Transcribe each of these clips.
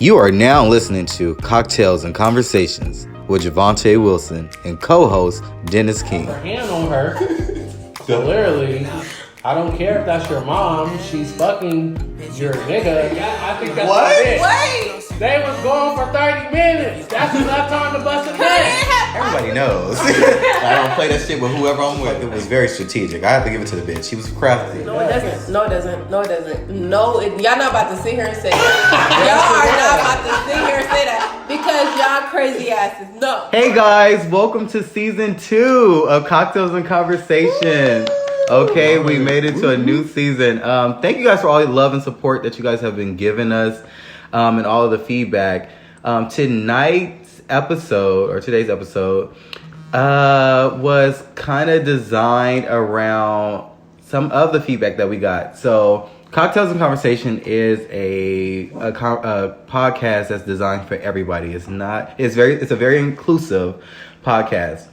You are now listening to Cocktails and Conversations with Javante Wilson and co-host Dennis King. Her hand on her. So literally, I don't care if that's your mom. She's fucking your nigga. I think that's what? Wait. They was going for 30 minutes. That's enough time to bust a nut. Everybody knows. I don't play that shit with whoever I'm with. It was very strategic. I have to give it to the bitch. She was crafty. No, it doesn't. No, it doesn't. No, it doesn't. No, y'all not about to sit here and say that. Y'all are not about to sit here and say that because y'all crazy asses. No. Hey guys, welcome to season 2 of Cocktails and Conversations. Okay, we made it to a new season. Thank you guys for all the love and support that you guys have been giving us, and all of the feedback. Today's episode, was kind of designed around some of the feedback that we got. So, Cocktails and Conversation is a podcast that's designed for everybody. It's a very inclusive podcast.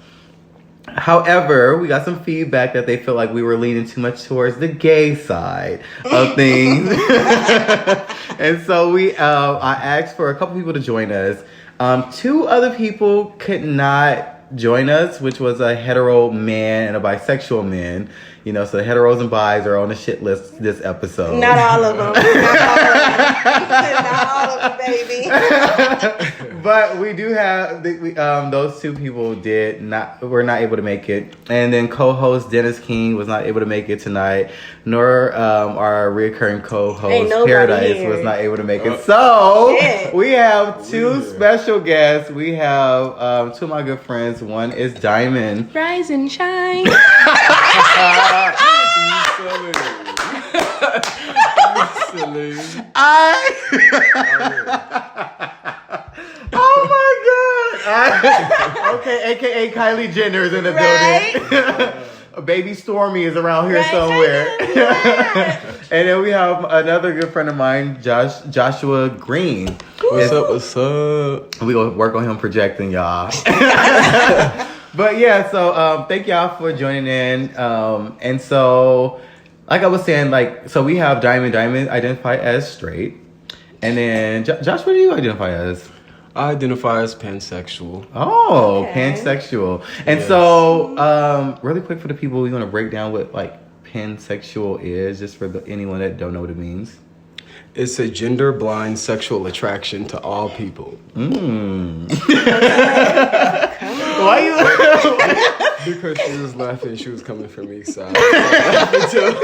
However, we got some feedback that they feel like we were leaning too much towards the gay side of things. And so I asked for a couple people to join us. 2 other people could not join us, which was a hetero man and a bisexual man. You know, so the heteros and bis are on the shit list this episode. Not all of them. Not all of them, baby. But we do have those 2 people were not able to make it, and then co-host Dennis King was not able to make it tonight, nor our recurring co-host Paradise was not able to make it. So we have 2 special guests. We have 2 of my good friends. One is Diamond. Rise and shine. Oh my god! Okay, aka Kylie Jenner is in the building. Baby Stormy is around here somewhere. And then we have another good friend of mine, Joshua Green. What's up? We gonna work on him projecting, y'all. But yeah, so thank y'all for joining in. And so, like I was saying, so we have Diamond. Diamond identify as straight, and then Josh, what do you identify as? I identify as pansexual. Oh, okay. Pansexual. And yes. So, really quick for the people, we want to break down what pansexual is, just for anyone that don't know what it means. It's a gender-blind sexual attraction to all people. Why you? Because she was laughing, she was coming for me, so I was laughing too.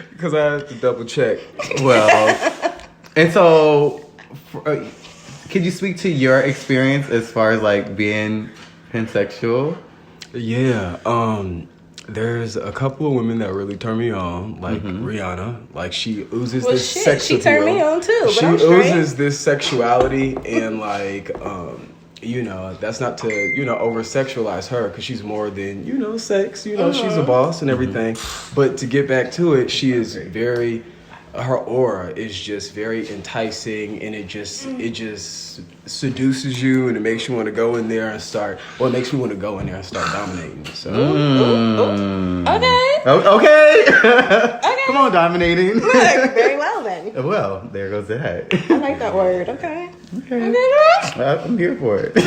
Because I had to double check. Well, and so, could you speak to your experience as far as being pansexual? Yeah, there's a couple of women that really turn me on, like Rihanna. She oozes this sexuality. She turned me on too. She oozes this sexuality, and that's not to over sexualize her, because she's more than sex. She's a boss and everything. But to get back to it, she is very. Her aura is just very enticing, and it just seduces you, and it makes you want to go in there and start. Well, it makes me want to go in there and start dominating. So, okay. Okay. Come on, dominating. Look, very well then. Well, there goes that. I like that word. Okay. I'm here for it.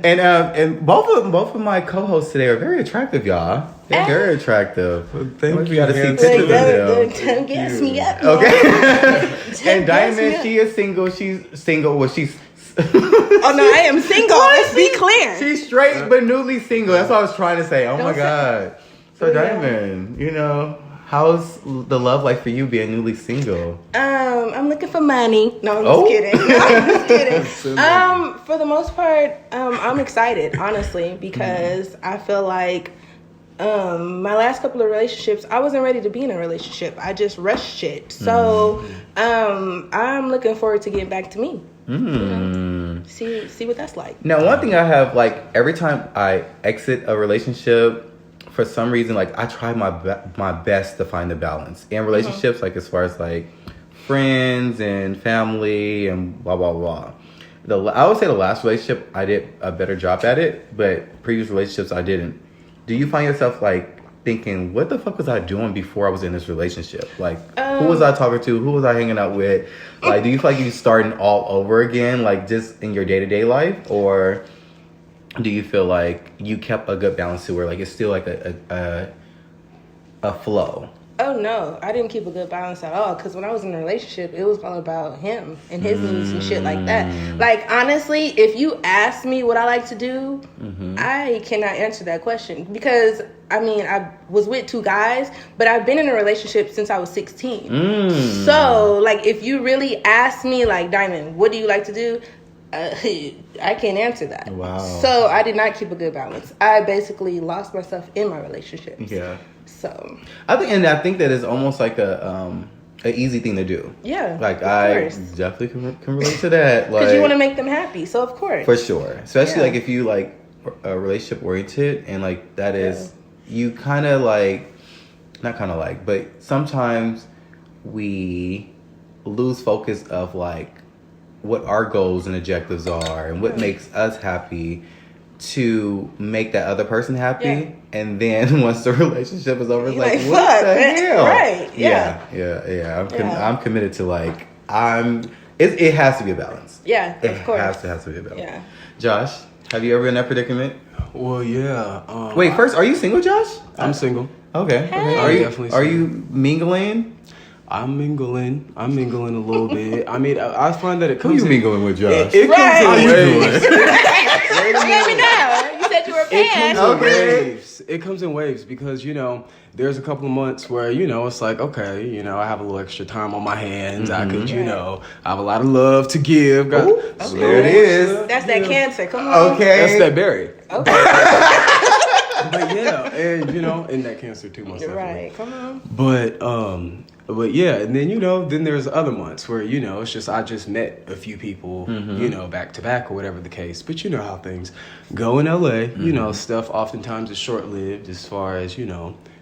And both of my co-hosts today are very attractive, y'all. They're very attractive. Thank you. Got to see pictures of them. Don't gas me up. Okay. And Diamond, she is single. She's single. Well, she's. Oh no, I am single. Let's be clear. She's straight but newly single. That's what I was trying to say. Oh my god. So Diamond, how's the love like for you being newly single? I'm looking for money. No, I'm just kidding. No, I'm just kidding. For the most part, I'm excited, honestly, because I feel like my last couple of relationships, I wasn't ready to be in a relationship. I just rushed shit. So I'm looking forward to getting back to me. See what that's like. Now, one thing I have, every time I exit a relationship, for some reason, I try my best to find the balance in relationships, as far as friends and family and blah blah blah. I would say the last relationship I did a better job at it, but previous relationships I didn't. Do you find yourself thinking, what the fuck was I doing before I was in this relationship? Like, who was I talking to? Who was I hanging out with? Like, do you feel like you're starting all over again, like just in your day-to-day life? Or do you feel like you kept a good balance to where like it's still like a flow? Oh no, I didn't keep a good balance at all. Because when I was in a relationship, it was all about him and his needs and shit like that. Like honestly, if you ask me what I like to do, I cannot answer that question because I mean I was with 2 guys, but I've been in a relationship since I was 16. So like, if you really ask me, like Diamond, what do you like to do? I can't answer that. Wow. So I did not keep a good balance. I basically lost myself in my relationships. Yeah. So I think that is almost like a easy thing to do. yeah, Like of I course. definitely can relate to that. Like Because you want to make them happy, so of course. for sure, especially Yeah. like if you like a relationship oriented and like that is you kind of like not kind of like, but sometimes we lose focus of like what our goals and objectives are and what makes us happy to make that other person happy. Yeah. And then once the relationship is over, it's You're like, like, what fuck, the man. hell? Right, yeah. Yeah. I'm committed to like, it has to be a balance. Yeah, It of course. has to be a balance. Yeah. Josh, have you ever been in that predicament? Well, yeah. Wait, first, are you single, Josh? I'm single. Okay. Hey. Are you Definitely are single. you mingling? I'm mingling a little bit. I mean, I find that it Who comes. you in- mingling with, Josh? It Right. comes in How you waves. doing? Let me know. You said you were a It fan. comes in Okay. waves. It comes in waves because there's a couple of months where it's like okay, I have a little extra time on my hands. I could I have a lot of love to give. Got Ooh, so there it is. That's that cancer. Come on. Okay. That's that berry. Okay. But yeah, and and that cancer too, most You're definitely. right. Come on. But yeah, and then then there's other months where it's just I just met a few people, back to back or whatever the case. But you know how things go in LA. Stuff oftentimes is short lived as far as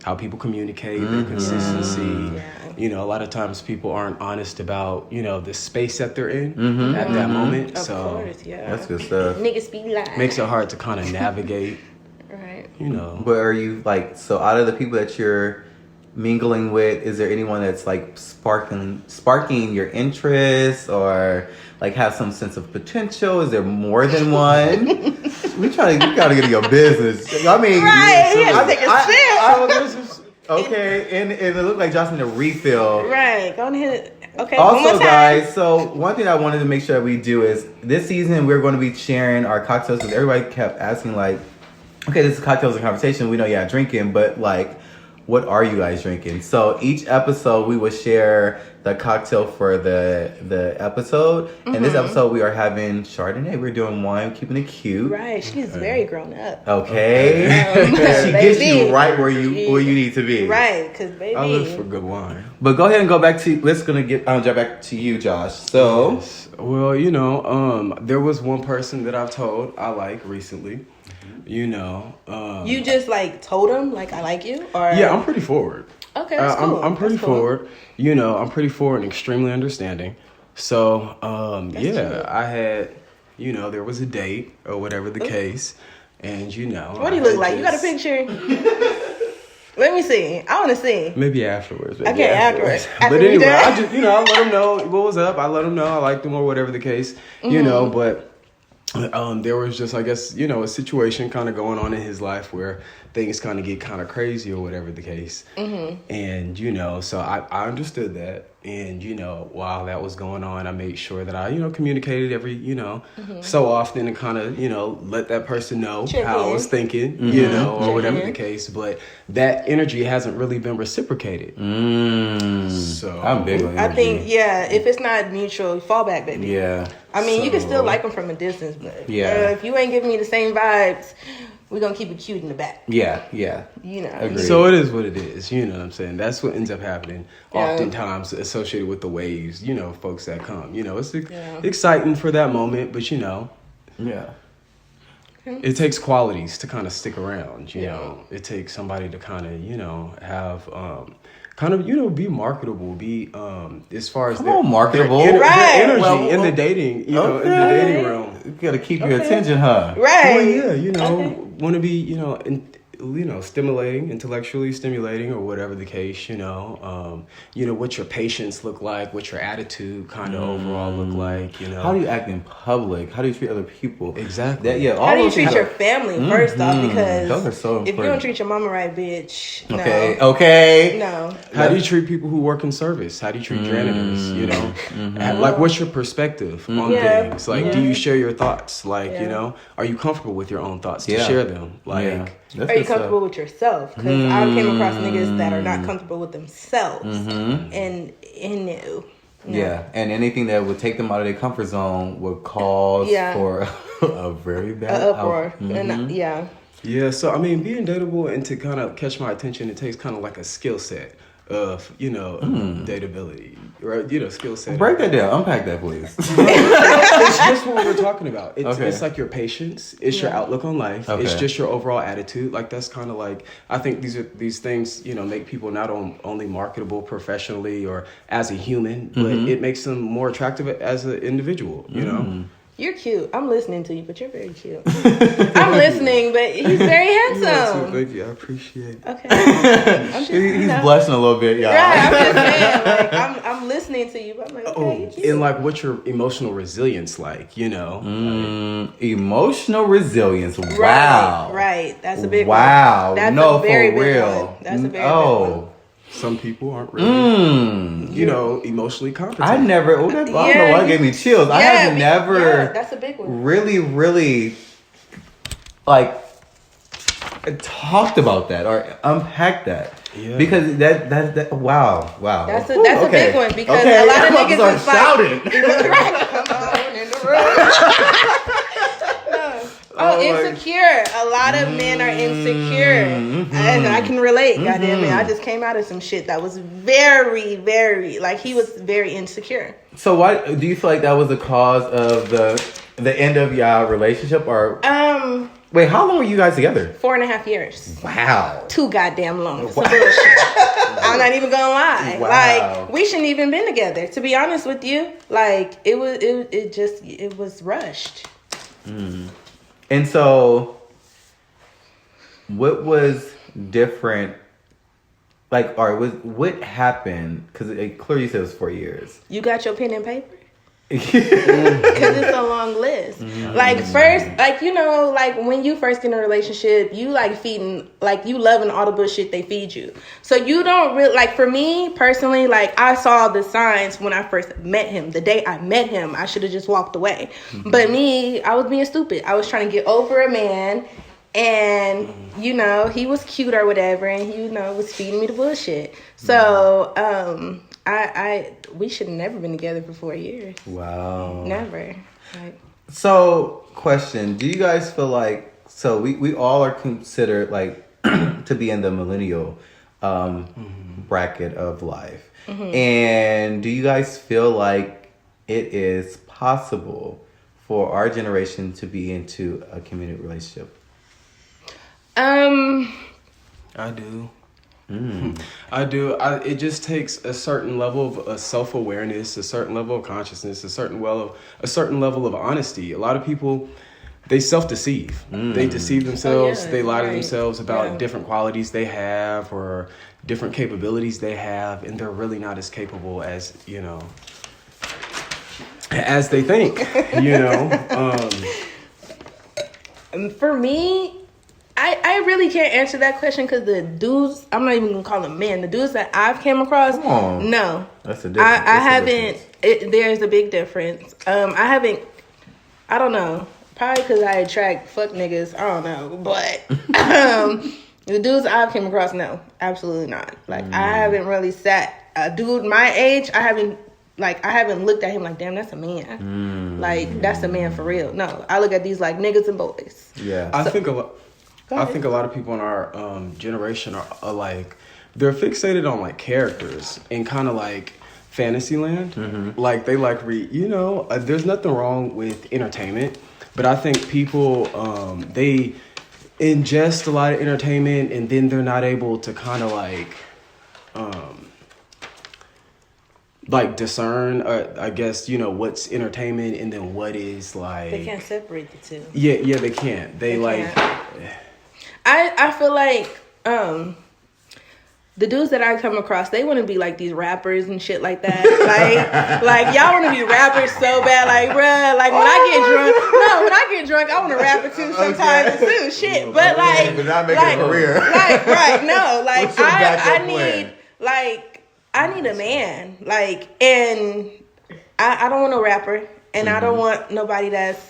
how people communicate, their consistency. Yeah. A lot of times people aren't honest about the space that they're in at that moment. Of So course, yeah. That's good stuff. Niggas be lying. makes it hard to kind of navigate. Right. But are you like, so out of the people that you're mingling with, is there anyone that's like sparking your interest or like have some sense of potential? Is there more than one? we gotta get in your business. I mean, Right, he has to take a sip. okay, and it looked like Josh need a refill. Right. Go ahead. Okay. one more Also, time. guys, so one thing I wanted to make sure that we do is this season we're going to be sharing our cocktails because everybody kept asking like, okay, this is Cocktails and Conversation. We know y'all drinking, but like, what are you guys drinking? So each episode we will share the cocktail for the episode. And this episode we are having Chardonnay. We're doing wine, keeping it cute. Right. She's very grown up. Okay. She gets Baby. you right where you need to be. Right. Because, baby. I live for good wine. But go ahead and go back to jump back to you, Josh. So Yes. Well, there was one person that I've told I like recently. You just like told him like I like you, or Yeah, I'm pretty forward. Okay, that's cool. I'm pretty That's cool. forward. I'm pretty forward and extremely understanding. So, cute. I had, there was a date or whatever the case, and What do you look like? You got a picture? Let me see. I want to see. Maybe afterwards. Maybe Okay, afterwards. After But we anyway, done? I just, I let him know what was up. I let him know I liked him or whatever the case, but. There was just, I guess, a situation kind of going on in his life where things kind of get kind of crazy or whatever the case. And, so I understood that. And, while that was going on, I made sure that I, communicated every, so often and kind of, let that person know Check how I in. was thinking, or whatever the case. But that energy hasn't really been reciprocated. So I'm big on I energy. think if it's not mutual, fall back, baby. Yeah. I mean, you can So- still like them from a distance, but Yeah. if you ain't giving me the same vibes, we're gonna keep it cute in the back. Yeah. Agreed. So it is what it is, you know what I'm saying? That's what ends up happening Yeah. oftentimes associated with the waves, folks that come. It's exciting for that moment, but Yeah. it takes qualities to kind of stick around, you Yeah. know. It takes somebody to kind of, have be marketable, be as far as Come on, marketable. their Right. energy Well, in the dating, in the okay. dating realm. You gotta keep your attention, huh? Right. Well, yeah, want to be, stimulating, intellectually stimulating, or whatever the case, what your patience look like, what your attitude kind of overall look like, How do you act in public? How do you treat other people? Exactly. All how do you those treat things your family first off? Because those are so if you important. don't treat your mama right, bitch, no. Okay. No. How do you treat people who work in service? How do you treat janitors? Like, what's your perspective on things? Like, do you share your thoughts? Like, are you comfortable with your own thoughts to share them? Like, are you comfortable with yourself? Because I came across niggas that are not comfortable with themselves, and no. Yeah, and anything that would take them out of their comfort zone would cause for a very bad uproar. And yeah. So I mean, being dateable and to kind of catch my attention, it takes kind of like a skill set of dateability, right? Skill set. Break that down. Unpack that, please. It's just what we're talking about. It's like your patience. It's your outlook on life. Okay. It's just your overall attitude. Like, that's kind of like, I think these things make people not only marketable professionally or as a human, but it makes them more attractive as an individual. You're cute. I'm listening to you, but you're very cute. I'm listening, but he's very handsome. Thank you. I appreciate it. Okay. He's blushing a little bit, y'all. Right, I'm just saying. Like, I'm listening to you, but I'm like, okay, you're cute. And like, what's your emotional resilience like? Emotional resilience. Wow. Right. That's a big one. Wow. That's no, a very for big real. one. That's a very big one. Some people aren't really, emotionally competent. I never. I don't know why it gave me chills. I have never. Yeah, that's a big one. Really, talked about that or unpacked that. Yeah. Because that wow. That's a big one because a lot of niggas is shouting. Come on in the room. Insecure. A lot of men are insecure. And I can relate, goddamn it. I just came out of some shit that was very, very, he was very insecure. So why do you feel like that was the cause of the end of your relationship or wait, how long were you guys together? 4.5 years. Wow. Too goddamn long. Some bullshit. I'm not even gonna lie. Wow. We shouldn't even been together. To be honest with you, it was rushed. And so, what was different? What happened? Because it clearly says 4 years. You got your pen and paper? Because it's a long list. First, when you first get in a relationship, you feeding, you loving all the bullshit they feed you. So you don't really, for me personally, I saw the signs when I first met him. The day I met him, I should have just walked away. But me, I was being stupid. I was trying to get over a man, and he was cute or whatever, and he was feeding me the bullshit. So we should have never been together for 4 years. Wow. Never. So, question: do you guys feel like we all are considered to be in the millennial bracket of life, and do you guys feel like it is possible for our generation to be into a committed relationship? I do. I do. It just takes a certain level of self-awareness, a certain level of consciousness, a certain level of honesty. A lot of people, they self-deceive. They deceive themselves. They lie to themselves about different qualities they have or different capabilities they have, and they're really not as capable as as they think. For me, I really can't answer that question because the dudes, I'm not even going to call them men, the dudes that I've came across, no. That's a difference. I haven't, there's a big difference. I don't know, probably because I attract fuck niggas, I don't know, but the dudes I've came across, no, absolutely not. I haven't really sat, a dude my age, I haven't looked at him like, damn, that's a man. That's a man for real. No, I look at these like niggas and boys. Yeah. I think a lot of people in our generation are they're fixated on characters in kind of fantasy land. They read, there's nothing wrong with entertainment, but I think people they ingest a lot of entertainment and then they're not able to kind of discern, I guess, what's entertainment and then what is They can't separate the two. Yeah, they can't. They can't. I feel like the dudes that I come across, they want to be like these rappers and shit like that. Like y'all want to be rappers so bad. Like, bruh, like when I get drunk, I want to rap it too sometimes too. Shit, but like, but not making a career. Right? No, like What's your backup I plan? need like I need a man. Like, and I don't want no rapper, and I don't want nobody that's.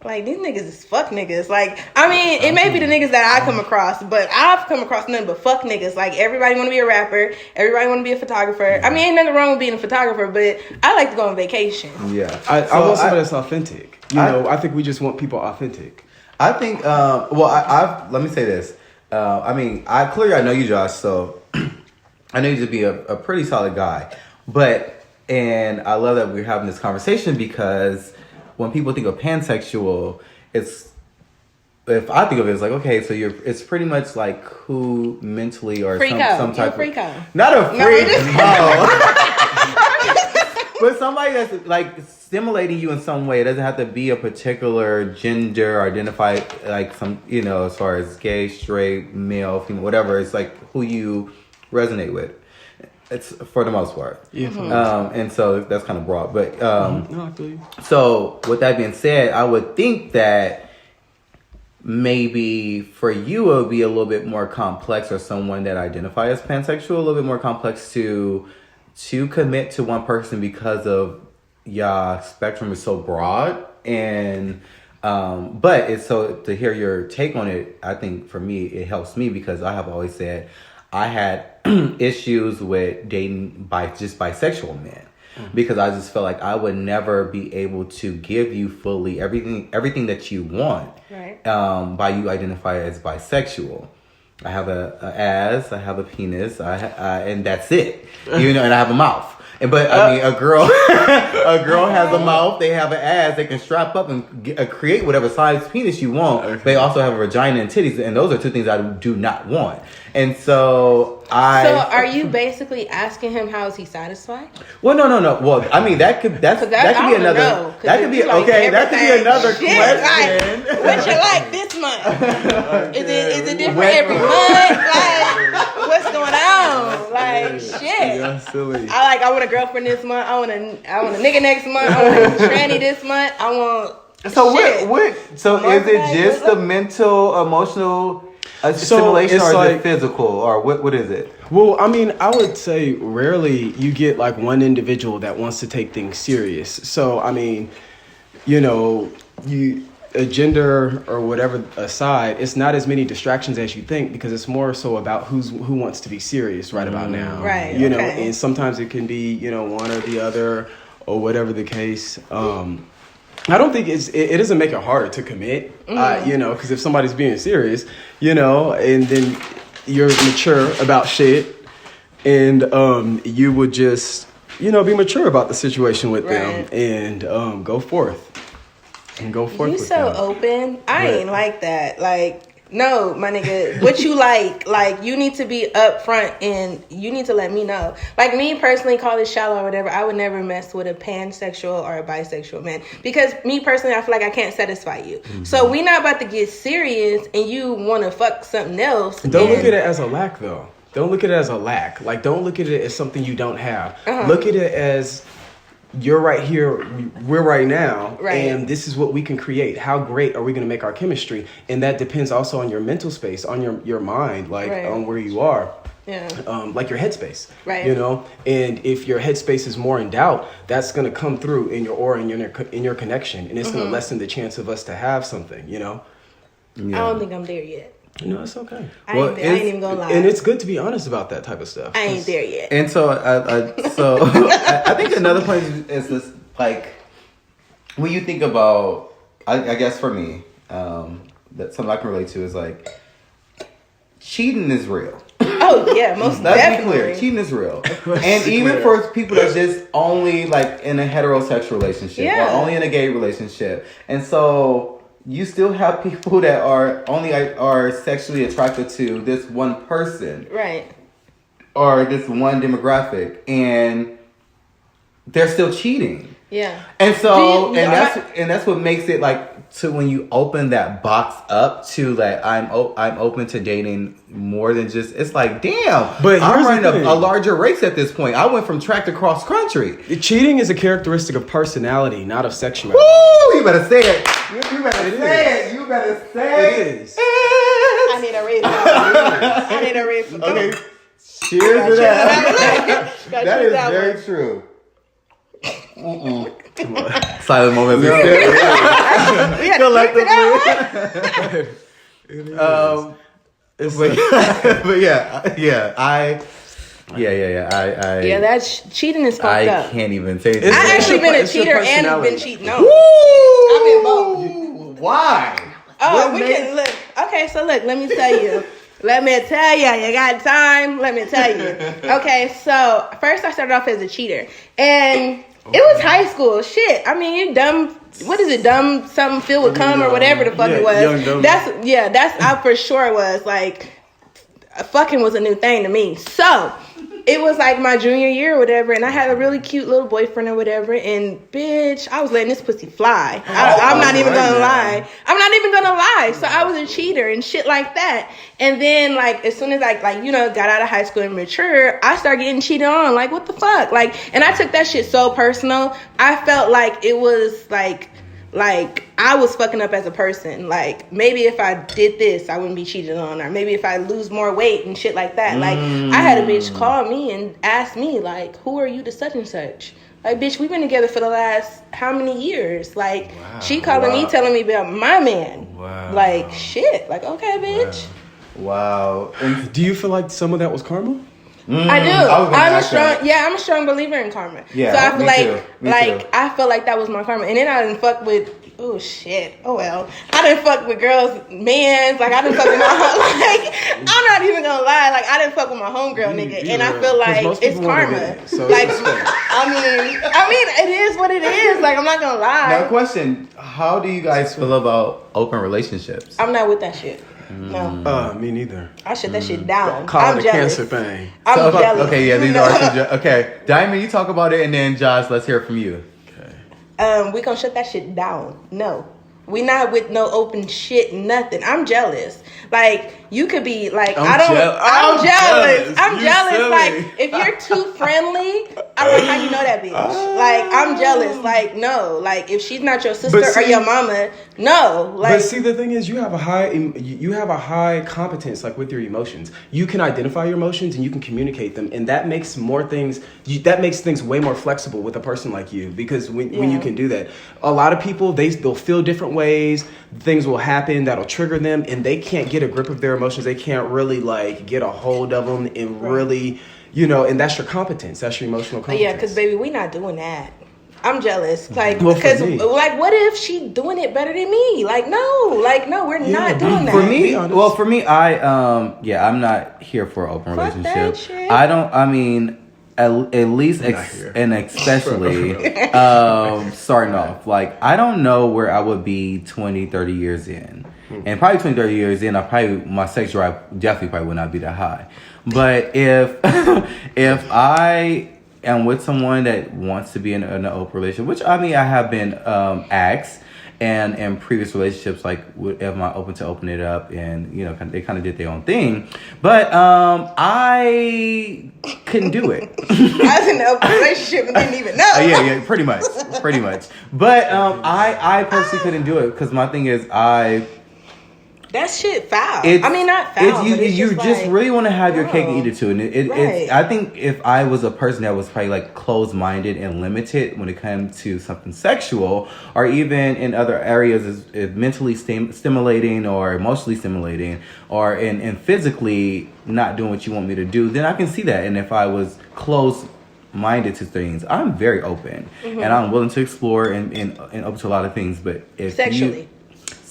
Like, these niggas is fuck niggas. Like, I mean, it may be the niggas that I come across, but I've come across nothing but fuck niggas. Like, everybody want to be a rapper. Everybody want to be a photographer. I mean, ain't nothing wrong with being a photographer, but I like to go on vacation. Yeah. I want somebody that's authentic. I think we just want people authentic. I think, let me say this. I know you, Josh, so I know you to be a pretty solid guy. And I love that we're having this conversation because when people think of pansexual, if I think of it, it's like, okay, so it's pretty much like who mentally or some type of not a freak, but somebody that's like stimulating you in some way. It doesn't have to be a particular gender or identify like some, as far as gay, straight, male, female, whatever. It's like who you resonate with. It's for the most part. Yeah. And so that's kind of broad. But No, I feel you. So with that being said, I would think that maybe for you it would be a little bit more complex, or someone that identifies as pansexual, a little bit more complex to commit to one person because of your spectrum is so broad. And but it's so to hear your take on it, I think for me it helps me because I have always said I had issues with dating bisexual men because I just felt like I would never be able to give you fully everything that you want. Right. By you identify as bisexual. I have a ass, I have a penis, and that's it. And I have a mouth. But I mean, a girl has a mouth, they have an ass, they can strap up and create whatever size penis you want. Okay. They also have a vagina and titties, and those are two things I do not want. And so So are you basically asking him how is he satisfied? Well, no. Well, I mean that could be another. That could be okay. That could be another question. Like, what you like this month? Is it different every month? Like, what's going on? Like, shit. Yeah, silly. I want a girlfriend this month. I want a nigga next month. I want a tranny this month. I want. So shit. So is it just the mental, emotional stimulation, or is it physical, or what is it? Well, I mean, I would say rarely you get like one individual that wants to take things serious. So, I mean, a gender or whatever aside, it's not as many distractions as you think because it's more so about who wants to be serious right about now. Right. And sometimes it can be, one or the other or whatever the case. I don't think it doesn't make it harder to commit, because if somebody's being serious, and then you're mature about shit, and you would just, be mature about the situation with them and go forth. And go forth. You so open. I ain't like that. Like, no, my nigga, what you like, you need to be upfront and you need to let me know. Like, me personally, call it shallow or whatever, I would never mess with a pansexual or a bisexual man. Because me personally, I feel like I can't satisfy you. Mm-hmm. So we not about to get serious and you want to fuck something else. Don't look at it as a lack, though. Don't look at it as a lack. Like, don't look at it as something you don't have. Look at it as you're right here, we're right now, and this is what we can create. How great are we going to make our chemistry? And that depends also on your mental space, on your mind, on where you are. Yeah. Like your headspace. Right. And if your headspace is more in doubt, that's going to come through in your aura and in your connection, and it's going to lessen the chance of us to have something. Yeah. I don't think I'm there yet. No, it's okay. I ain't even gonna lie. And it's good to be honest about that type of stuff. I ain't there yet. And so, I think another point is this, like, when you think about, I guess for me, that something I can relate to is like, cheating is real. Oh yeah, most Let's definitely. be clear, cheating is real. And even for people that's just only like in a heterosexual relationship or only in a gay relationship, and so. You still have people that are sexually attracted to this one person. Right. Or this one demographic. And they're still cheating. Yeah. And so, Do you- and that's what makes it like to when you open that box up to like I'm open to dating more than just it's like damn. But I'm here's the running thing. a larger race at this point. I went from track to cross country. Cheating is a characteristic of personality, not of sexuality. Woo! You better say it. You better say it. You better say It it. is. I need a raise. I need a raise. Okay. Cheers to that. Gotta That choose is that very one. true. Silent moment. We had to drink to that one. But yeah. Yeah, that's cheating is fucked I up. can't even say I this. actually been a it's your cheater and personality. been cheating. No. Woo! I've been both. Why? Oh, What we made- can look. Okay, so look, let me tell you. You got time? Let me tell you. Okay, so first I started off as a cheater. And it was high school. Shit. I mean, you dumb. What is it? Dumb something filled with cum or whatever the fuck yeah, it was. young dumb. That's I for sure was like, fucking was a new thing to me. So it was like my junior year or whatever, and I had a really cute little boyfriend or whatever, and bitch, I was letting this pussy fly. I'm not even gonna lie. I'm not even gonna lie. So I was a cheater and shit like that. And then like as soon as I got out of high school and matured, I started getting cheated on. Like what the fuck? Like, and I took that shit so personal. I felt like it was like I was fucking up as a person. Like maybe if I did this, I wouldn't be cheated on, or maybe if I lose more weight and shit like that. Like I had a bitch call me and ask me like, who are you to such and such? Like bitch, we've been together for the last how many years? Like she calling me, telling me about my man. Wow. Like shit. Like okay, bitch. Wow. And Do you feel like some of that was karma? I do. I'm a strong believer in karma. Yeah, so I feel me like too. Me too. I felt like that was my karma. And then I didn't fuck with I didn't fuck with girls, mans, like I didn't fuck with my I'm not even gonna lie, like I didn't fuck with my homegirl nigga. And I feel like it's karma. So Like I mean it is what it is. Like I'm not gonna lie. now, question: how do you guys feel about open relationships? I'm not with that shit. No. Me neither. I shut that shit down. Call I'm it a jealous. cancer thing. I'm jealous. Okay, yeah, these are some okay. Diamond, you talk about it, and then Josh, let's hear it from you. We gonna shut that shit down. No. We not with no open shit, nothing. I'm jealous. Like, you could be like, I'm jealous. I'm You jealous. silly. Like, if you're too friendly, I don't know how you know that bitch. Like, I'm jealous. Like, no. Like, if she's not your sister or your mama, no. Like, But see, the thing is, you have a high competence, like with your emotions. You can identify your emotions and you can communicate them, and that makes things way more flexible with a person like you. Because when you can do that, a lot of people they'll feel different ways. Things will happen that'll trigger them, and they can't get a grip of their emotions. They can't really like get a hold of them and really, and that's your competence. That's your emotional competence. yeah, because baby, we not doing that. I'm jealous. Like, Well, for because, me- like, what if she doing it better than me? Like, no, we're not doing that. For me, Be honest. well, for me, I'm not here for an open Fuck that relationship. shit. At least and especially starting off, like I don't know where I would be 20, 30 years in. And probably 20, 30 years in, my sex drive definitely probably would not be that high. But if I am with someone that wants to be in an open relationship, which I have been asked, and in previous relationships, like, am I open to open it up? And they kind of did their own thing, but I couldn't do it. I was in an open relationship and didn't even know. Yeah, pretty much. But I personally couldn't do it because my thing is That shit foul. It's- I mean, not foul. You but it's just like, really want to have your cake and no. eat it too, and it's. Right. I think if I was a person that was probably like closed-minded and limited when it comes to something sexual, or even in other areas is mentally stimulating or emotionally stimulating, or in physically not doing what you want me to do, then I can see that. And if I was closed-minded to things, I'm very open and I'm willing to explore and open to a lot of things. But if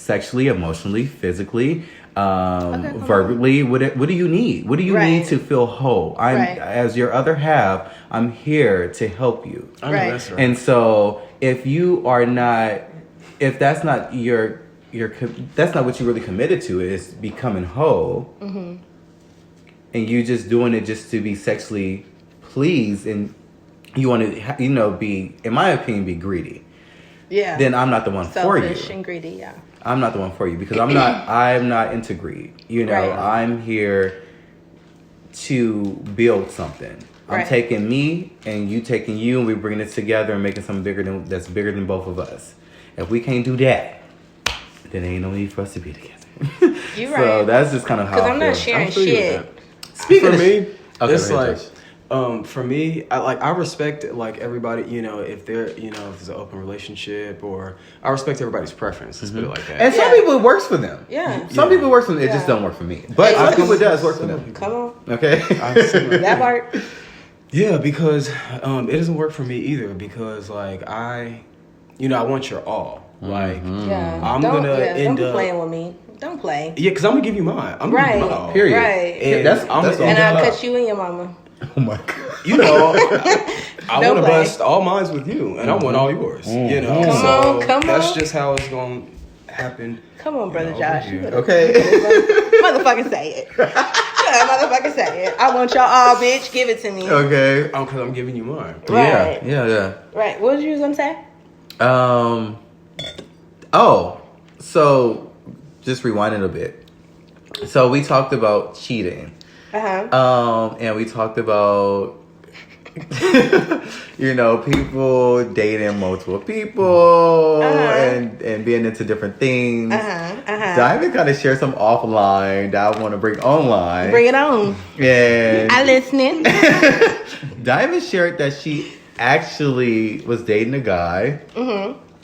sexually, emotionally, physically, verbally, what do you need? What do you need to feel whole? As your other half, I'm here to help you. I know that's right. And so if that's not that's not what you really committed to, is becoming whole, and you just doing it just to be sexually pleased, and you want to, be, in my opinion, be greedy. Yeah. Then I'm not the one for you. Selfish and greedy, yeah. I'm not the one for you because I'm not into greed. Right. I'm here to build something. I'm taking me and you taking you, and we're bringing it together and making something that's bigger than both of us. If we can't do that, then there ain't no need for us to be together. You're right. So that's just kind of how I feel. Because I'm not sharing shit. Speaking for of me, okay, it's like, Josh. for me, I respect like everybody. If they're if it's an open relationship, or I respect everybody's preference. Let's put it like that. And some people it works for them. Yeah. Some people it works for them. It just don't work for me. But some people it does work for them. Come on. Okay. That part. Yeah, because it doesn't work for me either. Because like I want your all. Like Yeah. I'm gonna end don't be up playing with me. Don't play. Yeah, because I'm gonna give you mine. I'm gonna give you my all. Period. Right. And That's all. And I'll cut you and your mama. Oh my god. I want to bust all mines with you, and I want all yours. Come that's on. just how it's gonna happen. Come on, brother Josh. You better Okay. motherfucking say it. Motherfucking say it. I want y'all all, bitch. Give it to me. Okay. Because I'm giving you mine. Right. Yeah. Right. What was you gonna say? So just rewinding a bit. So we talked about cheating. And we talked about people dating multiple people and being into different things. Diamond kind of shared some offline that I want to bring online. Bring it on. And I listening. Diamond shared that she actually was dating a guy.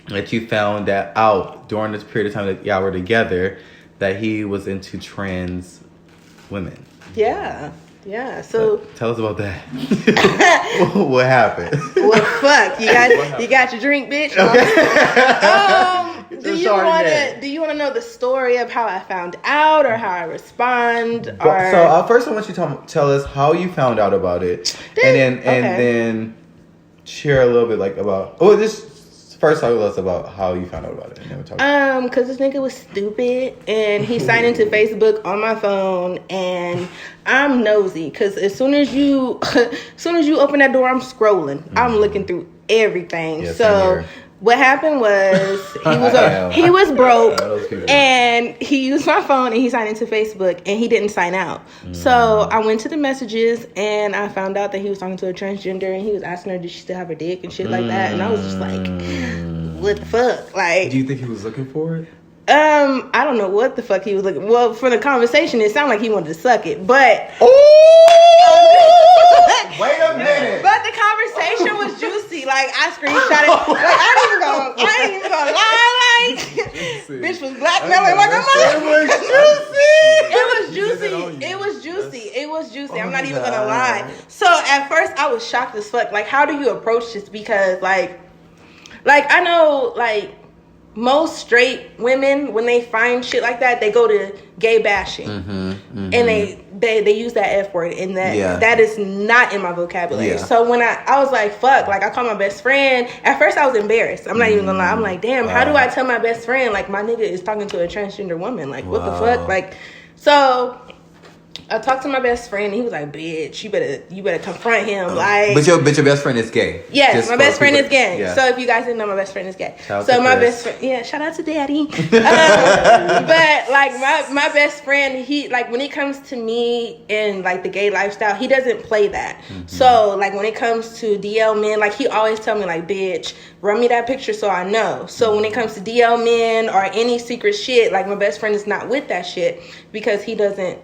That you found that out during this period of time that y'all were together, that he was into trans women. Yeah. So tell us about that. What happened? Well, fuck. You got your drink, bitch. Do you want to know the story of how I found out, or how I respond? Or So first, I want you to tell us how you found out about it, and then share a little bit about. First, tell us about how you found out about it, and then we'll talk. Because this nigga was stupid, and he signed into Facebook on my phone, and I'm nosy. Because as soon as you open that door, I'm scrolling. I'm looking through everything. Yeah, so what happened was he was broke, and he used my phone, and he signed into Facebook, and he didn't sign out. So I went to the messages, and I found out that he was talking to a transgender, and he was asking her, did she still have her dick and shit like that. And I was just like, what the fuck? Like, do you think he was looking for it? I don't know what the fuck he was looking. Well, for the conversation, it sounded like he wanted to suck it, but wait a minute. But the conversation was juicy. Like, I screenshot it. Like, I ain't even gonna lie. Like, bitch was blackmailing like a motherfucker. It was juicy. I'm not even gonna lie. So at first, I was shocked as fuck. Like, how do you approach this? Because like I know, like, most straight women, when they find shit like that, they go to gay bashing, and they use that F word, and that is not in my vocabulary. Yeah. So when I was like, fuck, like, I called my best friend. At first, I was embarrassed. I'm not even gonna lie. I'm like, damn, how do I tell my best friend, like, my nigga is talking to a transgender woman? Like, what the fuck? Like, so I talked to my best friend, and he was like, bitch, you better confront him. Like, but your best friend is gay. Yes, my best friend is gay. Yeah. So if you guys didn't know, my best friend is gay. Shout so out my to best friend, shout out to daddy. But like my best friend, he, like, when it comes to me and like the gay lifestyle, he doesn't play that. So like when it comes to DL men, like, he always tell me, like, bitch, run me that picture so I know. So when it comes to DL men or any secret shit, like, my best friend is not with that shit, because he doesn't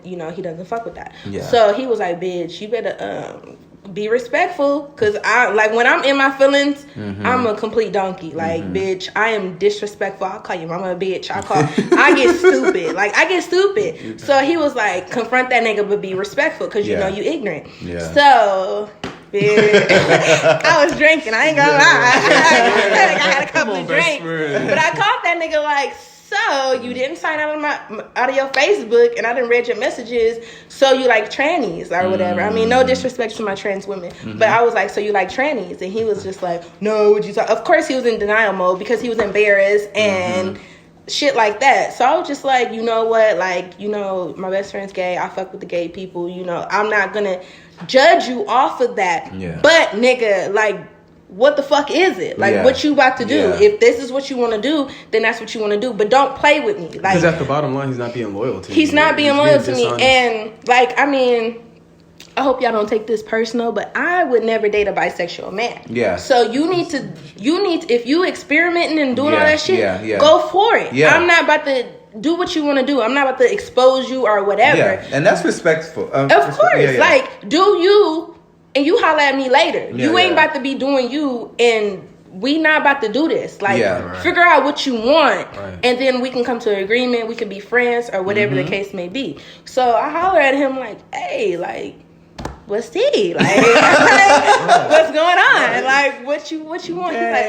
fuck with that. Yeah. So he was like, bitch, you better be respectful, because I, like, when I'm in my feelings, I'm a complete donkey. Like, bitch, I am disrespectful. I'll call your mama a bitch. I get stupid. Like, I get stupid. So he was like, confront that nigga, but be respectful, because you know you ignorant. Yeah. So bitch, I was drinking. I ain't gonna lie. I had a couple of drinks, but I caught that nigga like, so you didn't sign out of your Facebook, and I didn't read your messages. So you like trannies or whatever. I mean, no disrespect to my trans women, but I was like, so you like trannies? And he was just like, no, would you talk? Of course, he was in denial mode because he was embarrassed and shit like that. So I was just like, you know what? Like, you know, my best friend's gay. I fuck with the gay people. You know, I'm not gonna judge you off of that. Yeah. But nigga, like, what the fuck is it? Like, what you about to do? Yeah. If this is what you want to do, then that's what you want to do. But don't play with me. Like, because at the bottom line, he's not being loyal to you. he's not being loyal to me. dishonest. And like, I mean, I hope y'all don't take this personal, but I would never date a bisexual man. Yeah. So you need to, if you experimenting and doing all that shit, go for it. Yeah. I'm not about to do what you want to do. I'm not about to expose you or whatever. Yeah, and that's respectful. Of course. Like, do you, and you holler at me later. You ain't about to be doing you, and we not about to do this. Like, figure out what you want, and then we can come to an agreement. We can be friends or whatever the case may be. So I holler at him like, hey, like, what's tea? Like, what's going on? Like, what you want?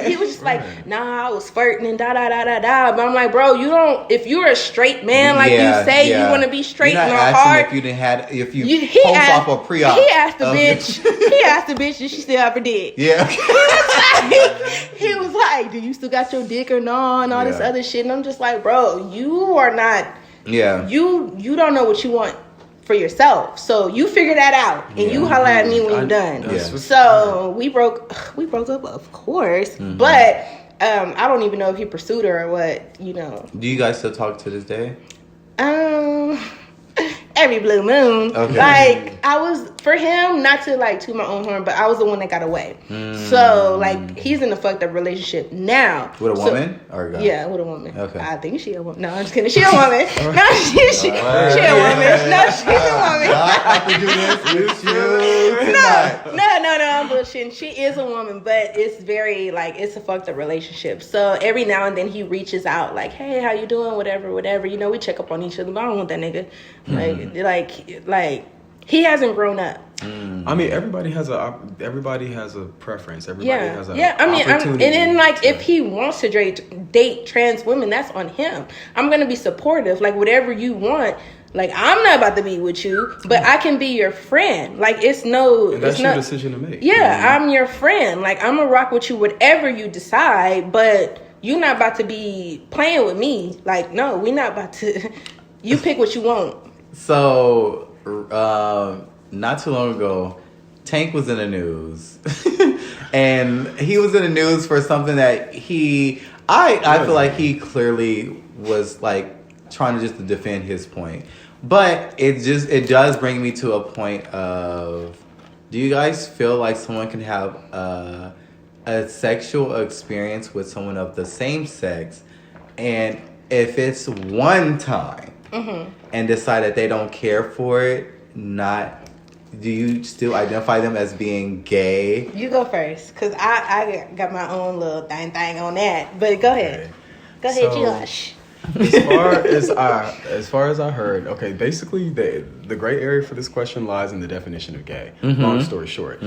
He was just like, nah, I was flirting and da da da da da. But I'm like, bro, you don't. If you're a straight man, like you say, you want to be straight and hard. If you didn't have, if you post off a pre-op. He asked the bitch. He asked the bitch, did she still have her dick? Yeah. He was like, do you still got your dick or no? And all this other shit. And I'm just like, bro, you are not. Yeah. You don't know what you want for yourself, so you figure that out, and you holler at me when you're done. So we broke up, of course, but I don't even know if he pursued her or what. You know. Do you guys still talk to this day? Every blue moon. Okay. Like, I was, for him, not to like toot my own horn, but I was the one that got away. So like, he's in a fucked up relationship now. With a woman or a guy? Yeah, with a woman. Okay. I think she a woman. No, I'm just kidding. She a woman. No, she a woman. No, she's a woman. I have to do this with you tonight. No, I'm bullshitting. She is a woman, but it's very, like, it's a fucked up relationship. So every now and then he reaches out, like, hey, how you doing? Whatever. You know, we check up on each other, but I don't want that nigga. Like, he hasn't grown up. I mean, everybody has a preference. Everybody has a I mean, opportunity. and then like, if he wants to date trans women, that's on him. I'm gonna be supportive. Like, whatever you want. Like, I'm not about to be with you, but I can be your friend. Like, that's your decision to make. Yeah, I'm your friend. Like, I'm gonna rock with you, whatever you decide. But you're not about to be playing with me. Like, no, we're not about to. You pick what you want. So, not too long ago, Tank was in the news. And he was in the news for something that I feel like he clearly was like trying to just defend his point. But it does bring me to a point of, do you guys feel like someone can have a sexual experience with someone of the same sex, and if it's one time, and decide that they don't care for it, do you still identify them as being gay? You go first, because I got my own little thing on that. But go ahead. Go ahead, Josh. As far as I heard, okay, basically the gray area for this question lies in the definition of gay. Long story short,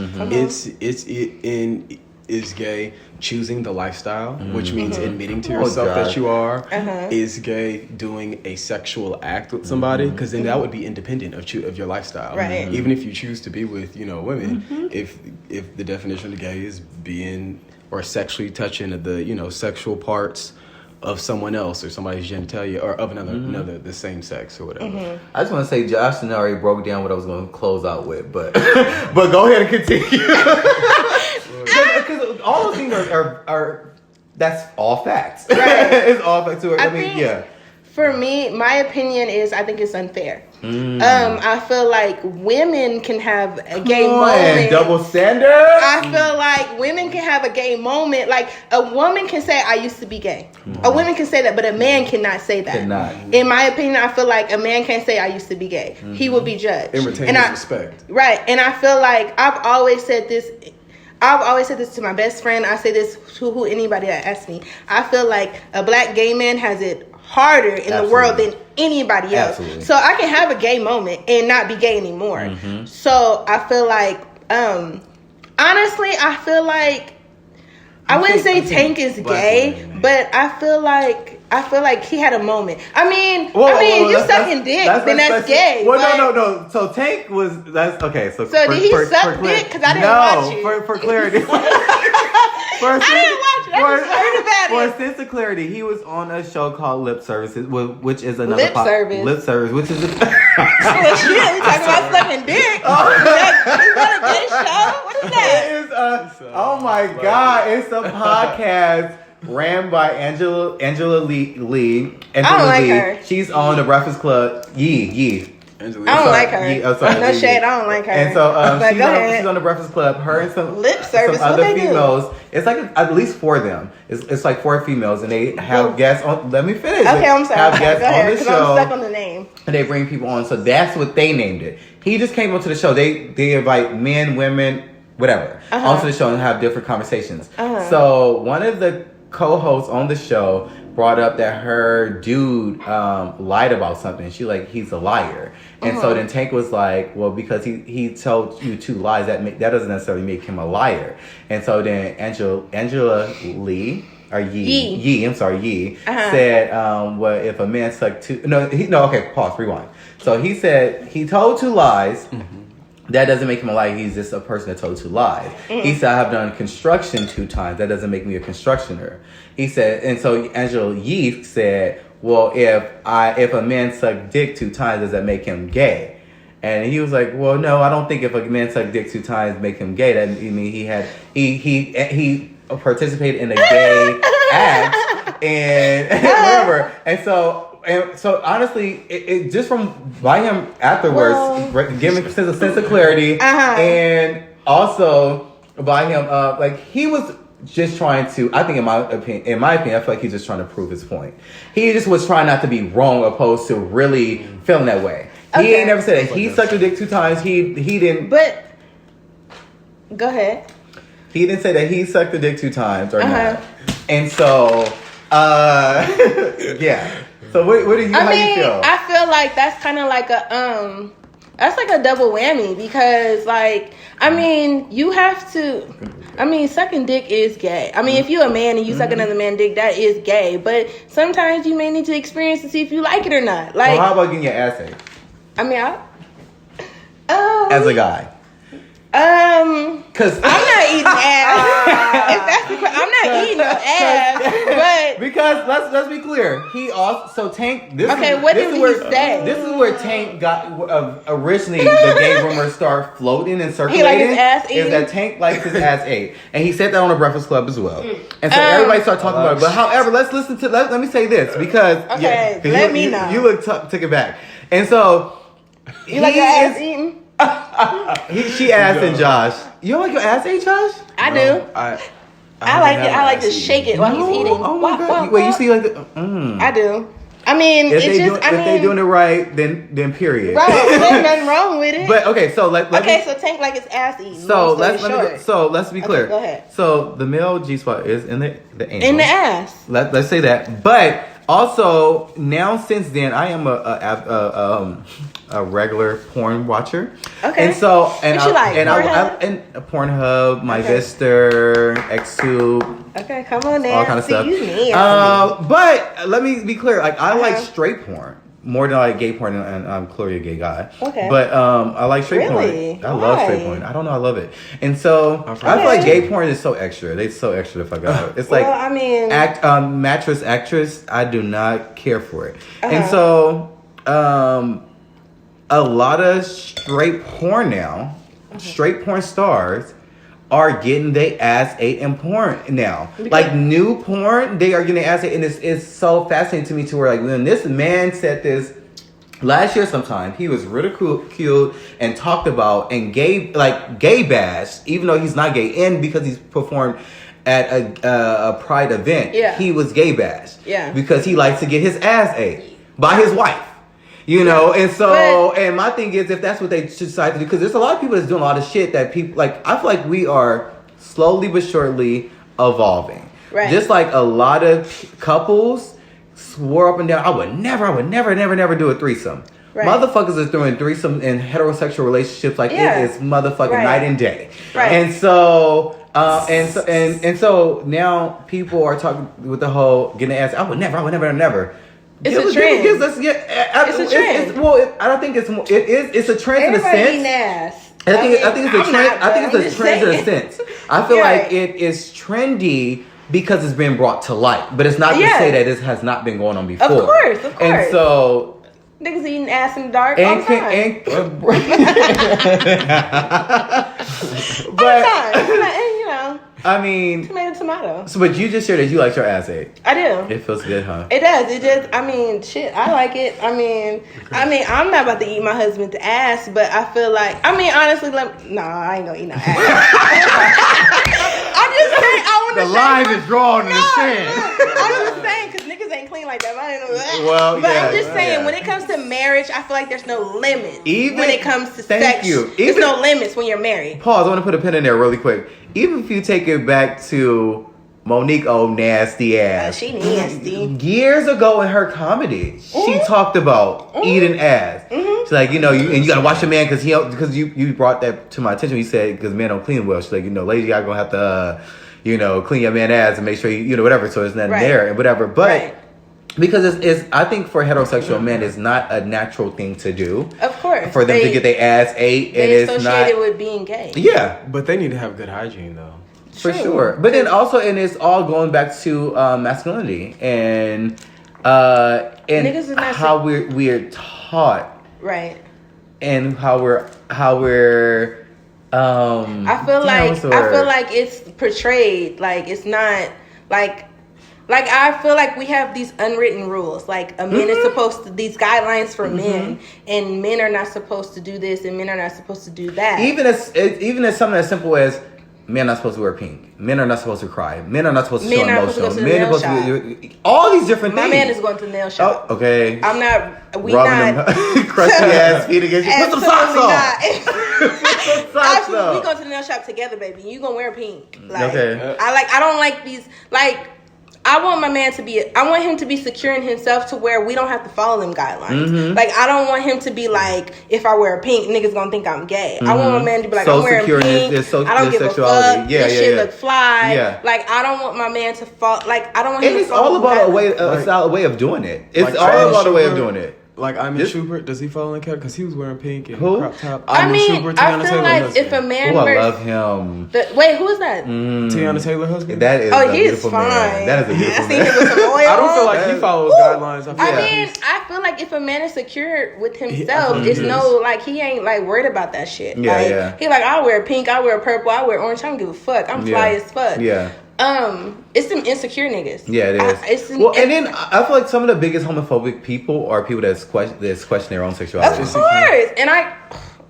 is gay choosing the lifestyle, which means admitting to yourself that you are. Is gay doing a sexual act with somebody? Because then that would be independent of your lifestyle. Right. Even if you choose to be with women, if the definition of gay is being or sexually touching the sexual parts of someone else or somebody's genitalia or of another the same sex or whatever. I just want to say Justin already broke down what I was going to close out with, but go ahead and continue. Because all those things are that's all facts. Right. It's all facts. I mean, For me, my opinion is I think it's unfair. I feel like women can have a gay moment. Double standard. I feel like women can have a gay moment. Like, a woman can say, I used to be gay. A woman can say that, but a man cannot say that. In my opinion, I feel like a man can't say, I used to be gay. He will be judged. And retain his respect. Right. And I feel like I've always said this to my best friend. I say this to anybody that asks me. I feel like a black gay man has it harder in the world than anybody else. So I can have a gay moment and not be gay anymore. So I feel like, honestly, I feel like I wouldn't say Tank is gay, but I feel like he had a moment. I mean, you sucking dick, then that's gay. Well, no. So Tank that's okay. So did he suck dick? Because I didn't watch it. For clarity. I didn't watch it. I just heard about it. for sense of clarity, he was on a show called Lip Services, which is another Lip Service. Lip Service, which is Oh shit, we talking about sucking dick. Is that a gay show? What is that? It is oh my god, it's a podcast ran by Angela Lee. I don't like her. She's on the Breakfast Club. Yee. I don't like her. No shade, I don't like her. And so she's she's on the Breakfast Club. Her and some Lip Service. some What other they females. It's like at least 4 of them. It's like 4 females, and they have guests on. Let me finish. Okay, I'm sorry. Have guests Go ahead, on the because show. I'm stuck on the name. And they bring people on, so that's what they named it. He just came onto the show. They invite men, women, whatever, onto the show and have different conversations. So one of the co-hosts on the show brought up that her dude lied about something. She he's a liar, and so then Tank was like, well, because he told you 2 lies, that doesn't necessarily make him a liar. And so then Angela Lee. Or Yee, I'm sorry, Yee, said, well, if a man sucked 2... okay, pause, rewind. So he said, he told 2 lies. That doesn't make him a liar. He's just a person that told 2 lies. He said, I have done construction 2 times. That doesn't make me a constructioner. He said, and so Angela Yee said, well, if a man sucked dick 2 times, does that make him gay? And he was like, well, no, I don't think if a man sucked dick 2 times make him gay. That he participated in a gay act and whatever. And so honestly, it just by him afterwards, giving a sense of clarity, and also by him, he was just trying to. I think in my opinion, I feel like he's just trying to prove his point. He just was trying not to be wrong, opposed to really feeling that way. Okay. He ain't never said that he sucked a dick 2 times. He didn't. But go ahead. He didn't say that he sucked the dick 2 times or not. And so, yeah. So what do you? How do you feel? I feel like that's kind of like that's like a double whammy because you have to. Sucking dick is gay. If you're a man and you suck another man's dick, that is gay. But sometimes you may need to experience to see if you like it or not. Well, how about getting your ass ate? As a guy. Cause I'm not eating ass. If that's I'm not eating no ass. But because let's be clear, he also Tank. What did he say? This is where Tank got originally the gay rumors start floating and circulating. He liked his ass eaten? Is that Tank likes his ass ate, and he said that on the Breakfast Club as well. And so everybody started talking about it. But however, let's listen to. Let me say this because let me know. You took it back, and so you like your ass eaten. She asked and Josh, you don't like your ass ate, Josh? I do. I like it. I like to shake it while he's eating. Oh my god! Wait, you see like the? I do. If they doing it right, then period. Right, there's nothing wrong with it. But okay, so so Tank like his ass eaten. So let's be clear. Okay, go ahead. So the male G spot is in the anal. In the ass. Let's say that, but. Also, now since then, I am a regular porn watcher. Okay. And so, and what you like? Pornhub, My Vister, Xtube. Okay, come on now. All kind of stuff. But let me be clear. I like straight porn more than I like gay porn, and I'm clearly a gay guy. Okay. But I like straight porn. I love straight porn. I don't know. I love it. And so I feel like gay porn is so extra. They're so extra to fuck out. It's mattress actress. I do not care for it. And so a lot of straight porn now, straight porn stars are getting their ass ate in porn now. Like new porn, they are getting their ass ate, and it's so fascinating to me to where when this man said this last year sometime, he was ridiculed and talked about and gay bashed, even though he's not gay, and because he's performed at a pride event, he was gay bashed. Yeah. Because he likes to get his ass ate by his wife. And so, and my thing is, if that's what they should decide to do, because there's a lot of people that's doing a lot of shit that people, I feel like we are slowly but surely evolving. Right. Just like a lot of couples swore up and down, I would never do a threesome. Right. Motherfuckers is doing threesome in heterosexual relationships it is motherfucking night and day. Right. And so, and so now people are talking with the whole getting ass. I would never. It's a trend. It's a trend. I don't think it's a trend in a sense. I think it's a trend in a sense. I feel like it is trendy because it's been brought to light. But it's not to say that this has not been going on before. Of course. And so niggas eating ass in the dark all the time. But you know, I mean, tomato. So, but you just shared that you like your ass ate. I do. It feels good, huh? It does. It just. I mean, shit. I like it. I mean, I'm not about to eat my husband's ass, but I feel like. I mean, honestly, I ain't gonna eat no ass. I'm just saying. The line is drawn in the sand. I'm just saying because niggas ain't clean like that. But I didn't know that. Well, but yeah, I'm just saying yeah. when it comes to marriage, I feel like there's no limit. Even when it comes to thank sex, you. There's no limits when you're married. Pause. I want to put a pin in there really quick. Even if you take it back to Monique, nasty ass. She nasty. Years ago in her comedy, she talked about eating ass. She's like, you gotta watch your man because you brought that to my attention. You said because men don't clean well. She's like, ladies, y'all gonna have to, clean your man ass and make sure you whatever. So it's not there and whatever. But because it's I think for heterosexual men, it's not a natural thing to do. Of course, for them to get their ass ate, and it's associated with being gay. Yeah, but they need to have good hygiene though. For sure. But then also, and it's all going back to masculinity and how we're taught, right? And how we're I feel like it's portrayed like it's not like I feel like we have these unwritten rules. Like a man is supposed to these guidelines for men, and men are not supposed to do this, and men are not supposed to do that. Even as something as simple as men are not supposed to wear pink. Men are not supposed to cry. Men are not supposed to show emotion. Men are supposed to all these different things. My man is going to the nail shop. Oh, okay. I'm not. We rubbing not. Them crusty ass feet against you. Put some socks on. Put some socks on. We go to the nail shop together, baby. You gonna wear pink? Okay. I don't like these like. I want my man to be. I want him to be secure in himself to where we don't have to follow them guidelines. Like I don't want him to be like, if I wear pink, niggas gonna think I'm gay. I want my man to be like, I'm wearing pink. I don't give a fuck. This shit look fly. Yeah. Like I don't want my man to fall. Like I don't want him. And it's all about a style, way of doing it. It's all about a way of doing it. Like Schubert, does he fall in the cat? Because he was wearing pink and crop top. I feel like if a man I love him. Wait, who is that? Tiana Taylor husband? That is a beautiful fine. Man. That is a beautiful man. I don't feel like he follows guidelines. I feel like if a man is secure with himself, it's he ain't like worried about that shit. Yeah, He like, I wear pink, I wear purple, I wear orange. I don't give a fuck. I'm fly as fuck. Yeah. It's some insecure niggas. Yeah, it is. And then I feel like some of the biggest homophobic people are people that's question their own sexuality. Of course, and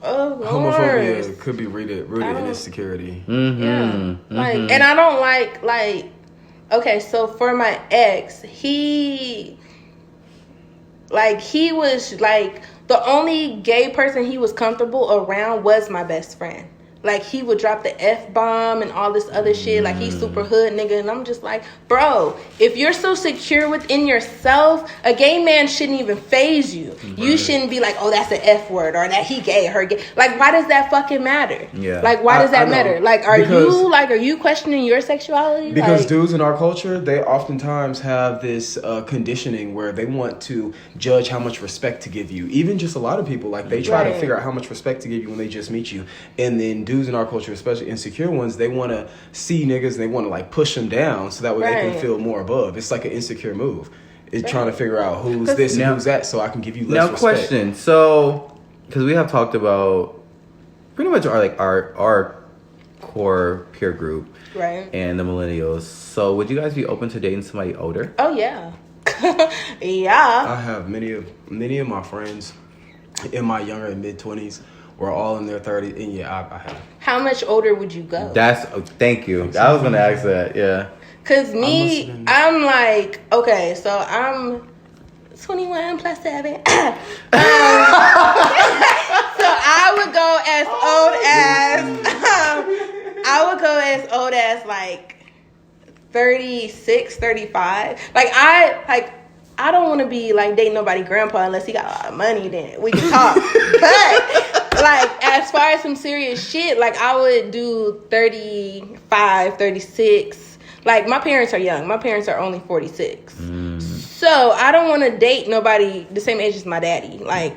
homophobia could be rooted in insecurity. And I don't like. Okay, so for my ex, he was like the only gay person he was comfortable around was my best friend. Like, he would drop the F-bomb and all this other shit. Like, he's super hood, nigga. And I'm just like, bro, if you're so secure within yourself, a gay man shouldn't even faze you. Right. You shouldn't be like, oh, that's an F word, or that he gay, her gay. Like, why does that fucking matter? Yeah. Like, why does that matter? Like, are you questioning your sexuality? Because dudes in our culture, they oftentimes have this conditioning where they want to judge how much respect to give you. Even just a lot of people, like, they try to figure out how much respect to give you when they just meet you. And then dudes in our culture, especially insecure ones, they want to see niggas and they want to like push them down so that way they can feel more above. It's like an insecure move. It's trying to figure out who's this and who's that so I can give you less respect. Now question, so because we have talked about pretty much our core peer group, right, and the millennials. So would you guys be open to dating somebody older? Oh yeah. Yeah. I have many of my friends in my younger and mid-20s were all in their 30s, and I have. How much older would you go? Thank you. I was gonna ask that. Yeah. Cause I'm like, okay, so I'm 21 plus 7. So I would go as old as like 36, 35. I don't want to be like dating nobody grandpa unless he got a lot of money. Then we can talk. But like as far as some serious shit, like I would do 35, 36. Like my parents are young. My parents are only 46. So I don't want to date nobody the same age as my daddy. Like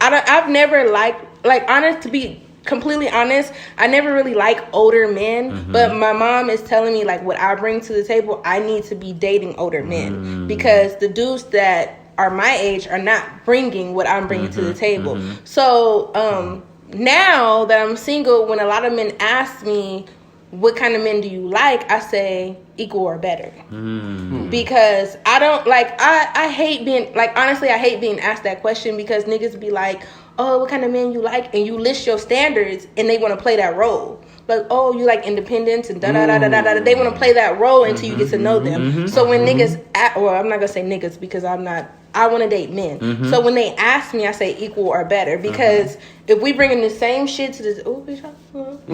I've never liked, like honest to be completely honest, I never really like older men, but my mom is telling me like what I bring to the table, I need to be dating older men because the dudes that are my age are not bringing what I'm bringing to the table. So now that I'm single, when a lot of men ask me what kind of men do you like, I say equal or better. Because I don't like, I hate being, like, honestly, I hate being asked that question because niggas be like, oh, what kind of men you like? And you list your standards and they want to play that role. Like, oh, you like independence and da-da-da-da-da-da. They want to play that role until you get to know them. So when niggas, well, I'm not going to say niggas because I want to date men. So when they ask me, I say equal or better because if we bringing the same shit to this, hold on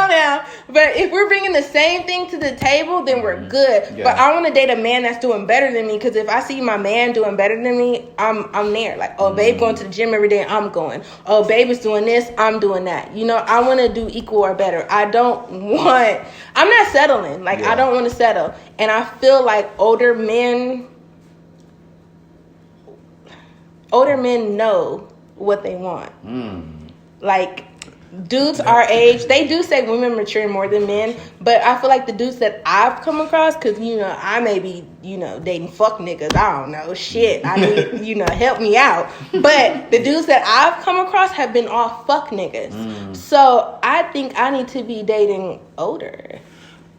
now. But if we're bringing the same thing to the table, then we're good. Yeah. But I want to date a man that's doing better than me because if I see my man doing better than me, I'm there. Like, oh, babe going to the gym every day, I'm going. Oh, babe is doing this, I'm doing that. You know, I want to do equal or better. I'm not settling. Like, I don't want to settle. And I feel like older men know what they want. Like, dudes our age, they do say women mature more than men, but I feel like the dudes that I've come across, because, you know, I may be, you know, dating fuck niggas, I don't know, shit, I need, you know, help me out. But the dudes that I've come across have been all fuck niggas. So I think I need to be dating older.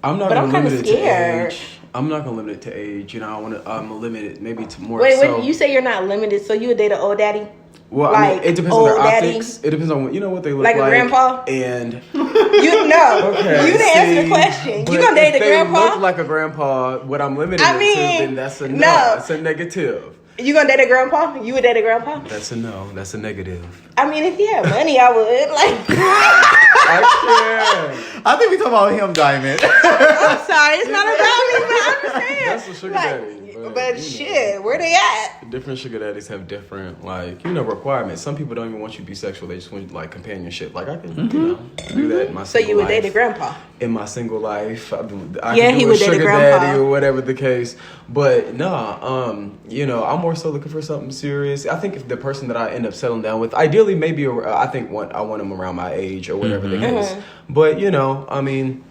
I'm not but I'm kind of scared. I'm not gonna limit it to age. You know, I'm gonna limit it maybe to more. Wait, you say you're not limited, so you would date an old daddy? Well, like, I mean, it depends on their optics. It depends on what what they look like. Like a grandpa? And you know, okay, you didn't answer the question. You gonna date a grandpa? If they look like a grandpa, what I'm limited to, then that's a no. That's a negative. You gonna date a grandpa? You would date a grandpa? That's a no. That's a negative. I mean, if he had money, I would. Like, I think we talking about him, Diamond. I'm sorry, it's not about me, but I'm just saying. That's a sugar daddy. But shit, where they at? Different sugar daddies have different, like, requirements. Some people don't even want you to be sexual. They just want, like, companionship. Like, I can, do that in my single life. So you would date a grandpa? In my single life. I can do a sugar daddy or whatever the case. But, I'm more so looking for something serious. I think if the person that I end up settling down with, ideally, maybe, I want them around my age or whatever the case. But, I mean...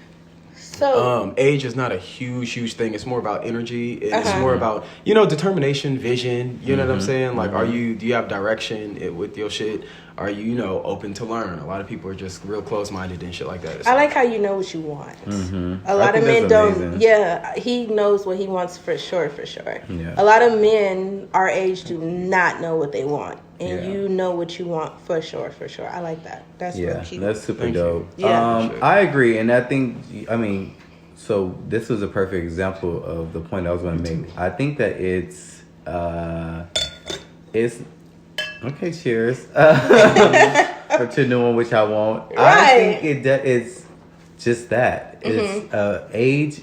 So age is not a huge thing. It's more about energy. It's more about, determination, vision. You know what I'm saying? Like, do you have direction with your shit? Are you, open to learn? A lot of people are just real close-minded and shit like that. So. I like how you know what you want. A lot of men don't. Amazing. Yeah, he knows what he wants for sure. Yeah. A lot of men our age do not know what they want. And you know what you want for sure. I like that. That's real cute. That's super dope. Yeah. I agree. And I think, so this was a perfect example of the point I was going to make. I think that it's okay, cheers. For to knowing which I want. Right. I think it's just that. It's age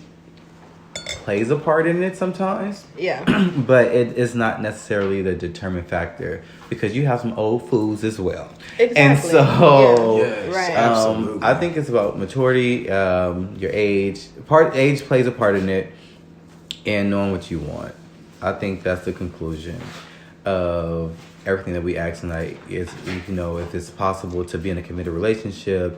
plays a part in it sometimes. Yeah. But it is not necessarily the determined factor because you have some old fools as well. Exactly. And so absolutely. I think it's about maturity, your age. Age plays a part in it and knowing what you want. I think that's the conclusion of everything that we ask tonight is, if it's possible to be in a committed relationship,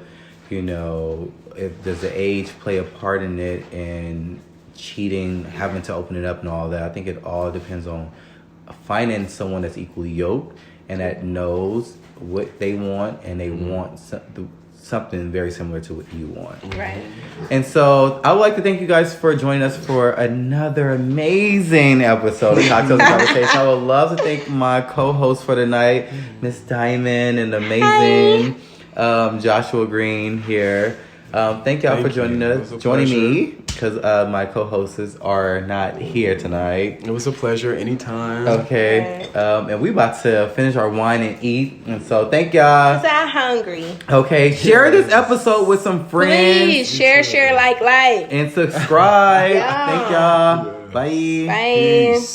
if does the age play a part in it and cheating, having to open it up and all that. I think it all depends on finding someone that's equally yoked and that knows what they want and they want something very similar to what you want. Right. And so I would like to thank you guys for joining us for another amazing episode of Cocktails and Conversation. I would love to thank my co-host for tonight, Miss Diamond, and amazing Joshua Green here. Thank y'all for joining me because my co-hosts are not here tonight. It was a pleasure anytime. Okay. And we about to finish our wine and eat. And so thank y'all. Because I'm hungry. Okay. Share this episode with some friends. Please share, like. And subscribe. Thank y'all. Bye. Bye. Peace.